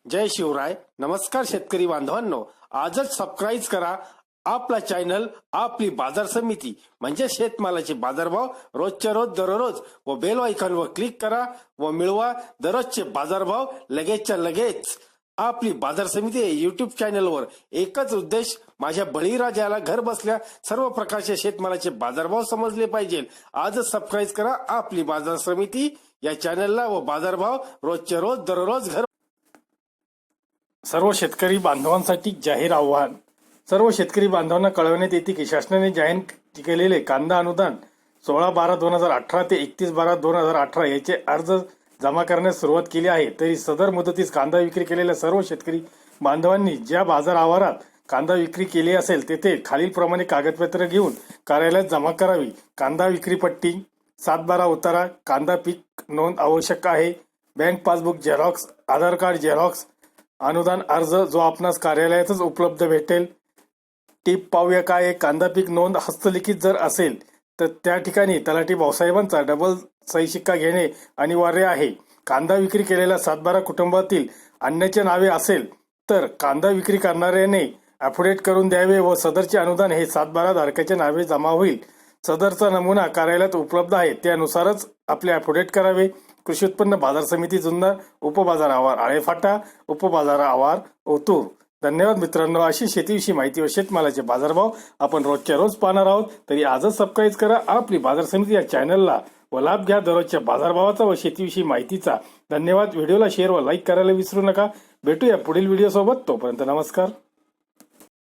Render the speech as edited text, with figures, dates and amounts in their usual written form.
जय शिवराय. नमस्कार शेतकरी बांधवांनो, आजच सबस्क्राईब करा आपला चॅनल आपली बाजार समिती म्हणजे शेतमालाचे बाजारभाव रोजच्या रोज दररोज व बेल आयकॉनवर क्लिक करा व मिळवा दररोजचे बाजारभाव लगेचच्या लगेच. आपली बाजार समिती युट्यूब चॅनलवर एकच उद्देश, माझ्या बळीराजाला घर बसल्या सर्व प्रकारचे शेतमालाचे बाजारभाव समजले पाहिजे. आजच सबस्क्राईब करा आपली बाजार समिती या चॅनलला व बाजारभाव रोजच्या रोज दररोज घर. सर्व शेतकरी बांधवांसाठी जाहीर आव्हान. सर्व शेतकरी बांधवांना कळवण्यात येते की शासनाने जाहीर केलेले कांदा अनुदान 16/12/2018 ते 31/12/2018 याचे अर्ज जमा करण्यास सुरुवात केली आहे. तरी सदर मुदतीस कांदा विक्री केलेल्या सर्व शेतकरी बांधवांनी ज्या बाजार आवारात कांदा विक्री केली असेल तेथे खालीलप्रमाणे कागदपत्र घेऊन कार्यालयात जमा करावी. कांदा विक्री पट्टी, 7/12 उतारा, कांदा पीक नोंद आवश्यक आहे, बँक पासबुक झेरॉक्स, आधार कार्ड झेरॉक्स, अनुदान अर्ज जो आपणास कार्यालयातच उपलब्ध भेटेल. टीप पाहूया काय आहे. कांदा पीक नोंद हस्तलिखित जर असेल तर त्या ठिकाणी तलाठी भाऊसाहेबांचा डबल सही शिक्का घेणे अनिवार्य आहे. कांदा विक्री केलेल्या 7/12 कुटुंबातील अन्याचे नावे असेल तर कांदा विक्री करणाऱ्याने ॲफिडेव्हिट करून द्यावे व सदरचे अनुदान हे 7/12 धारकाच्या नावे जमा होईल. सदरचा नमुना कार्यालयात उपलब्ध आहे, त्यानुसारच आपले ॲफिडेव्हिट करावे. कृषी उत्पन्न बाजार समिती जुन्नर, उपबाजार आवार आळेफाटा, उपबाजार आवार ओतूर. धन्यवाद मित्रांनो. अशी शेतीविषयी माहिती व शेतमालाचे बाजारभाव आपण रोजच्या रोज पाहणार आहोत. तरी आजच सबस्क्राईब करा आपली बाजार समिती या चॅनलला व लाभ घ्या दररोजच्या बाजारभावाचा व शेतीविषयी माहितीचा. धन्यवाद. व्हिडिओला शेअर व लाईक करायला विसरू नका. भेटूया पुढील व्हिडिओ सोबत. तोपर्यंत नमस्कार.